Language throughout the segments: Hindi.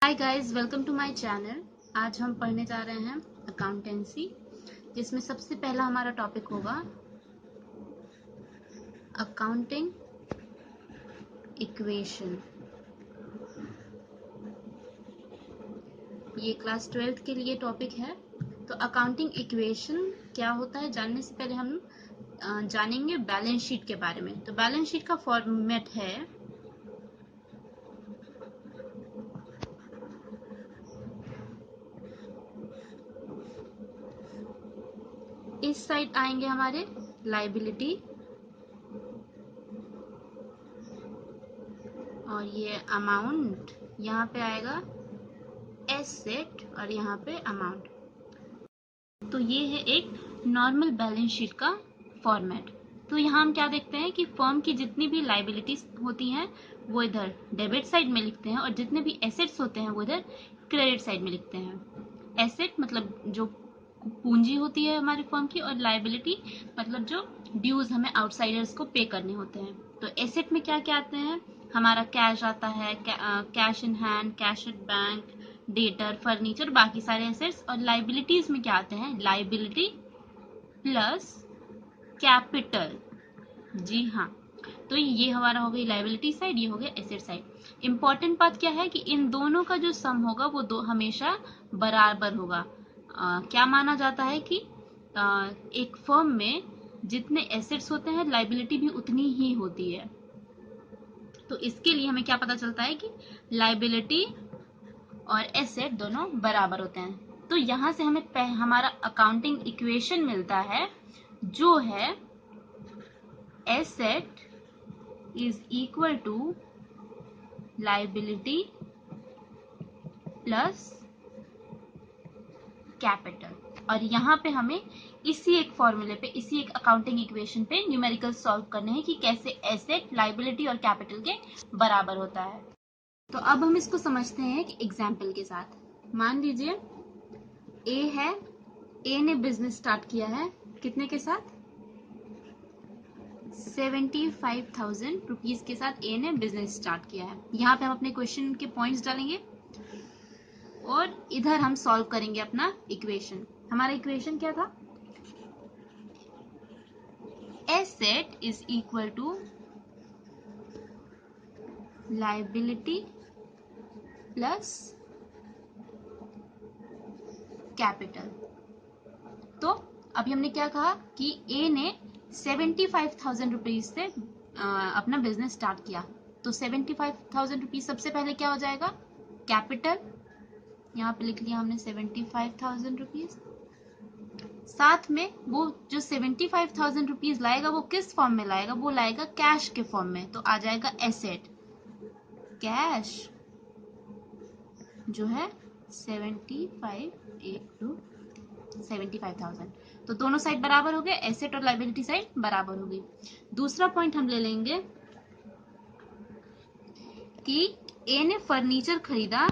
Hi guys, welcome to my channel. आज हम पढ़ने जा रहे हैं अकाउंटेंसी, जिसमें सबसे पहला हमारा टॉपिक होगा अकाउंटिंग इक्वेशन। ये क्लास 12th के लिए टॉपिक है। तो अकाउंटिंग इक्वेशन क्या होता है जानने से पहले हम जानेंगे बैलेंस शीट के बारे में। तो बैलेंस शीट का फॉर्मेट है इस साइड आएंगे हमारे लायबिलिटी और ये अमाउंट, यहाँ पे आएगा एसेट और यहाँ पे अमाउंट। तो ये है एक नॉर्मल बैलेंस शीट का फॉर्मेट। तो यहाँ हम क्या देखते हैं कि फर्म की जितनी भी लाइबिलिटीज होती हैं वो इधर डेबिट साइड में लिखते हैं और जितने भी एसेट्स होते हैं वो इधर क्रेडिट साइड में लिखते हैं। एसेट मतलब जो पूंजी होती है हमारी फर्म की, और लाइबिलिटी मतलब जो ड्यूज हमें आउटसाइडर्स को पे करने होते हैं। तो एसेट में क्या क्या आते हैं, हमारा कैश आता है, cash in hand, cash at bank, debtor, furniture, बाकी सारे एसेट्स। और लाइबिलिटीज में क्या आते हैं, लाइबिलिटी प्लस कैपिटल। जी हाँ, तो ये हमारा हो गई लाइबिलिटी साइड, ये हो गया एसेट साइड। इंपॉर्टेंट बात क्या है कि इन दोनों का जो सम होगा वो दो हमेशा बराबर होगा। क्या माना जाता है कि एक फर्म में जितने एसेट्स होते हैं लाइबिलिटी भी उतनी ही होती है। तो इसके लिए हमें क्या पता चलता है कि लाइबिलिटी और एसेट दोनों बराबर होते हैं। तो यहां से हमें हमारा अकाउंटिंग इक्वेशन मिलता है जो है asset is equal to liability plus capital. और यहाँ पे हमें इसी एक फॉर्मूले पे, इसी एक अकाउंटिंग इक्वेशन पे न्यूमेरिकल सॉल्व करने हैं कि कैसे एसेट लाइबिलिटी और कैपिटल के बराबर होता है। तो अब हम इसको समझते हैं एक एग्जाम्पल के साथ। मान लीजिए ए है, ए ने बिजनेस स्टार्ट किया है कितने के साथ, 75,000 रुपीज के साथ ए ने बिजनेस स्टार्ट किया है। यहाँ पे हम अपने क्वेश्चन के पॉइंट्स डालेंगे और इधर हम सॉल्व करेंगे अपना इक्वेशन। हमारा इक्वेशन क्या था, asset is equal to liability plus capital. तो अभी हमने क्या कहा कि ए ने 75,000 रुपीज से अपना बिजनेस स्टार्ट किया। तो 75,000 रुपीज सबसे पहले क्या हो जाएगा, कैपिटल। यहाँ पे लिख लिया हमने 75,000 रुपीज। साथ में वो जो 75,000 रुपीज लाएगा वो किस फॉर्म में लाएगा, वो लाएगा कैश के फॉर्म में। तो आ जाएगा एसेट, कैश जो है 75,000। तो दोनों साइड बराबर हो गए, एसेट और लाइबिलिटी साइड बराबर हो गई। दूसरा पॉइंट हम ले लेंगे कि ए ने फर्नीचर खरीदा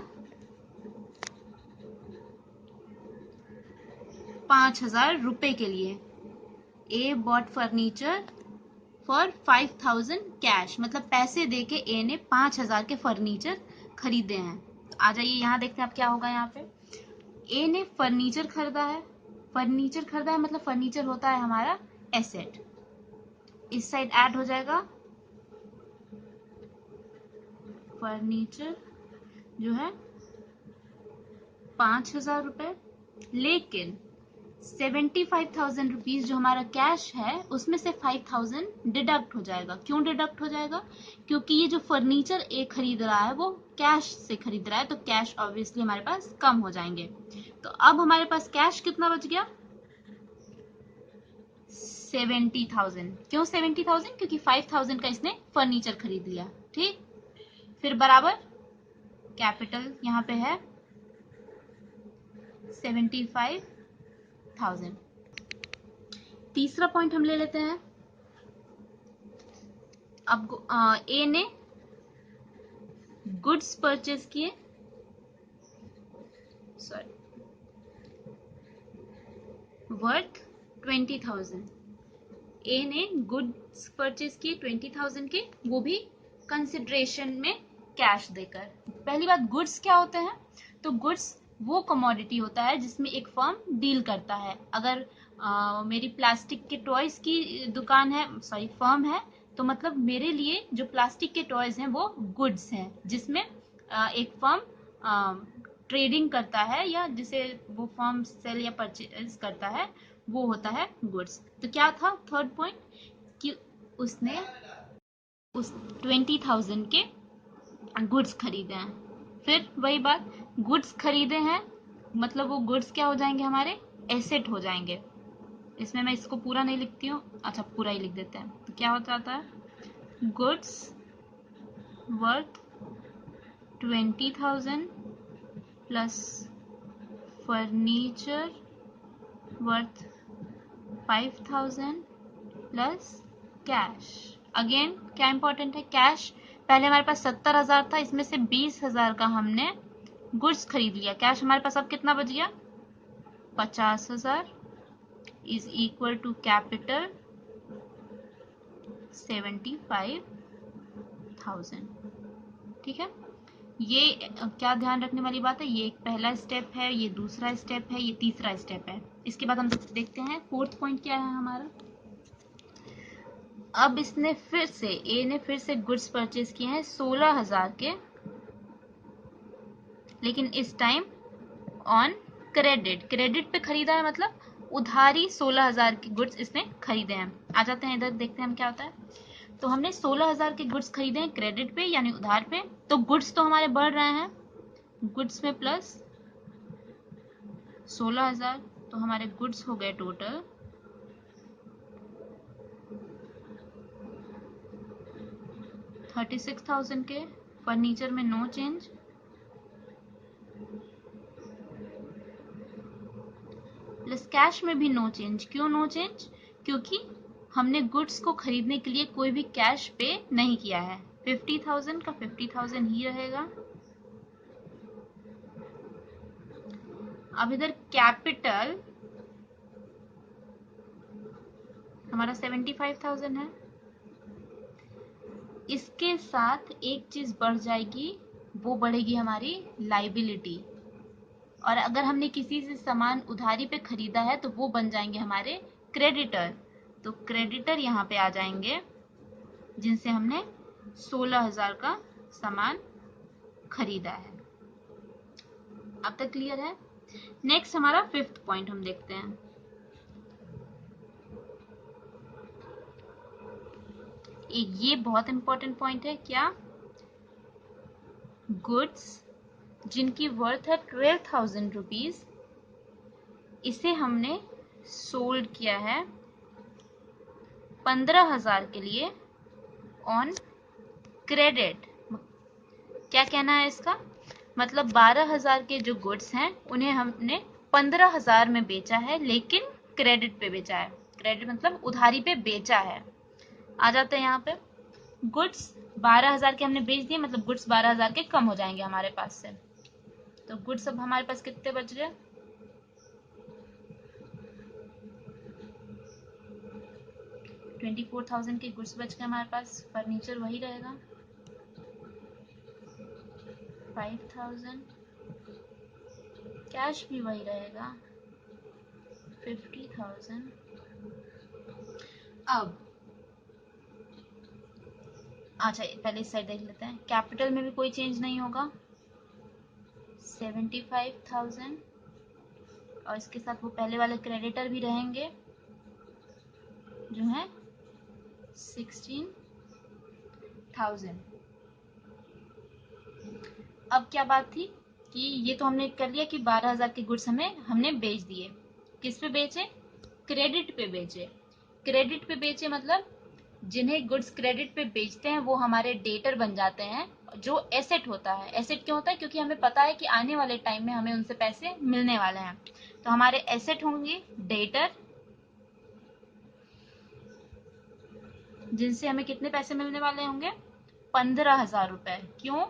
5,000 रुपए के लिए। ए बॉट फर्नीचर फॉर 5,000 कैश, मतलब पैसे देके ए ने 5,000 के फर्नीचर खरीदे हैं। तो आ जाइए यहाँ देखते हैं अब क्या होगा। यहाँ पे ए ने फर्नीचर खरीदा है, फर्नीचर खरीदा है मतलब फर्नीचर होता है हमारा एसेट। इस साइड ऐड हो जाएगा फर्नीचर जो है 5,000 रुपए, लेकिन 75,000 रुपीज जो हमारा कैश है उसमें से 5,000 डिडक्ट हो जाएगा। क्यों डिडक्ट हो जाएगा, क्योंकि ये जो फर्नीचर ए खरीद रहा है वो कैश से खरीद रहा है, तो कैश ऑब्वियसली हमारे पास कम हो जाएंगे। तो अब हमारे पास कैश कितना बच गया, 70,000। क्यों 70,000, क्योंकि 5,000 का इसने फर्नीचर खरीद लिया। ठीक, फिर बराबर कैपिटल यहाँ पे है 75,000। तीसरा पॉइंट हम ले लेते हैं। अब ए ने गुड्स परचेज किए, सॉरी, वर्थ 20,000। ए ने गुड्स परचेज किए 20,000 के, वो भी कंसिडरेशन में कैश देकर। पहली बात, गुड्स क्या होते हैं? तो गुड्स वो कमोडिटी होता है जिसमें एक फर्म डील करता है। अगर मेरी प्लास्टिक के टॉयज की दुकान है, सॉरी फर्म है, तो मतलब मेरे लिए जो प्लास्टिक के टॉयज हैं वो गुड्स हैं, जिसमें एक फर्म ट्रेडिंग करता है या जिसे वो फर्म सेल या परचेज करता है, वो होता है गुड्स। तो क्या था थर्ड पॉइंट, कि उसने उस 20,000 के गुड्स खरीदे हैं। फिर वही बात, गुड्स खरीदे हैं मतलब वो गुड्स क्या हो जाएंगे, हमारे एसेट हो जाएंगे। इसमें मैं इसको पूरा नहीं लिखती हूँ, अच्छा पूरा ही लिख देते हैं। तो क्या हो जाता है, goods worth 20,000 plus furniture worth 5,000 plus cash. Again क्या इंपॉर्टेंट है, कैश। पहले हमारे पास 70,000 था, इसमें से 20,000 का हमने गुड्स खरीद लिया। कैश हमारे पास अब कितना बच गया, 50,000 इज इक्वल टू कैपिटल 75,000। ठीक है, ये क्या ध्यान रखने वाली बात है, ये एक पहला स्टेप है, ये दूसरा स्टेप है, ये तीसरा स्टेप है। इसके बाद हम देखते हैं फोर्थ पॉइंट क्या है हमारा। अब इसने फिर से, ए ने फिर से गुड्स परचेज किए हैं 16,000 के, लेकिन इस टाइम ऑन क्रेडिट। क्रेडिट पे खरीदा है, मतलब उधारी 16,000 के गुड्स इसने खरीदे हैं। आ जाते हैं इधर, देखते हैं हम क्या होता है। तो हमने 16,000 के गुड्स खरीदे हैं क्रेडिट पे यानी उधार पे, तो गुड्स तो हमारे बढ़ रहे हैं, गुड्स में प्लस 16,000, तो हमारे गुड्स हो गए टोटल 36,000 के। फर्नीचर में नो चेंज, प्लस कैश में भी नो चेंज। क्यों नो चेंज? क्योंकि हमने गुड्स को खरीदने के लिए कोई भी कैश पे नहीं किया है। 50,000 का 50,000 ही रहेगा। अब इधर कैपिटल हमारा 75,000 है, इसके साथ एक चीज बढ़ जाएगी, वो बढ़ेगी हमारी लाइबिलिटी। और अगर हमने किसी से सामान उधारी पे खरीदा है तो वो बन जाएंगे हमारे क्रेडिटर। तो क्रेडिटर यहाँ पे आ जाएंगे जिनसे हमने 16,000 का सामान खरीदा है। अब तक क्लियर है? नेक्स्ट हमारा फिफ्थ पॉइंट हम देखते हैं। ये बहुत इंपॉर्टेंट पॉइंट है। क्या? गुड्स जिनकी वर्थ है 12,000 रुपीज, इसे हमने सोल्ड किया है 15,000 के लिए ऑन क्रेडिट। क्या कहना है इसका? मतलब 12,000 के जो गुड्स हैं उन्हें हमने 15,000 में बेचा है, लेकिन क्रेडिट पे बेचा है। क्रेडिट मतलब उधारी पे बेचा है। आ जाते हैं यहाँ पे, गुड्स 12,000 के हमने बेच दिए, मतलब गुड्स 12,000 के कम हो जाएंगे हमारे पास से। तो गुड्स अब हमारे पास कितने बच गए? 24,000 के गुड्स बच गए हमारे पास। फर्नीचर वही रहेगा 5,000, कैश भी वही रहेगा 50,000। अब अच्छा पहले इस साइड देख लेते हैं, कैपिटल में भी कोई चेंज नहीं होगा 75,000, और इसके साथ वो पहले वाले क्रेडिटर भी रहेंगे जो है 16,000। अब क्या बात थी कि ये तो हमने कर लिया कि 12,000 के गुड्स हमने बेच दिए। किस पे बेचे? क्रेडिट पे बेचे। क्रेडिट पे बेचे मतलब जिन्हें गुड्स क्रेडिट पे बेचते हैं वो हमारे डेटर बन जाते हैं, जो एसेट होता है। एसेट क्यों होता है? क्योंकि हमें पता है कि आने वाले टाइम में हमें उनसे पैसे मिलने वाले हैं। तो हमारे एसेट होंगे डेटर, जिनसे हमें कितने पैसे मिलने वाले होंगे? 15,000 रुपए। क्यों?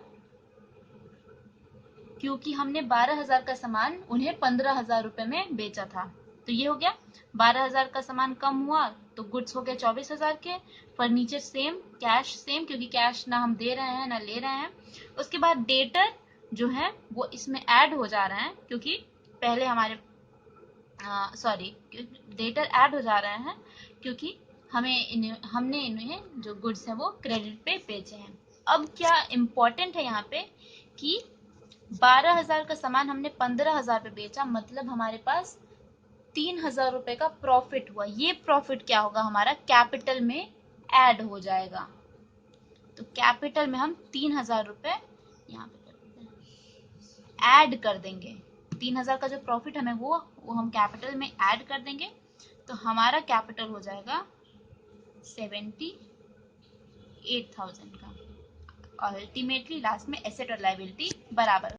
क्योंकि हमने 12,000 का सामान उन्हें 15,000 रुपए में बेचा था। तो ये हो गया 12,000 का सामान कम हुआ तो गुड्स हो गए 24,000 के, फर्नीचर सेम, कैश सेम क्योंकि कैश ना हम दे रहे हैं ना ले रहे हैं। उसके बाद डेटर जो है वो इसमें ऐड हो जा रहे हैं क्योंकि पहले हमारे डेटर ऐड हो जा रहे हैं क्योंकि हमने इन्हें जो गुड्स है वो क्रेडिट पे बेचे हैं। अब क्या इम्पोर्टेंट है यहाँ पे कि 12,000 का सामान हमने 15,000 पे बेचा, मतलब हमारे पास 3,000 रुपए का प्रॉफिट हुआ। ये प्रॉफिट क्या होगा, हमारा कैपिटल में ऐड हो जाएगा। तो कैपिटल में हम 3,000 रुपए यहाँ पे ऐड कर देंगे। 3,000 का जो प्रॉफिट हमें वो हम कैपिटल में ऐड कर देंगे, तो हमारा कैपिटल हो जाएगा 78,000 का। अल्टीमेटली लास्ट में एसेट और लायबिलिटी बराबर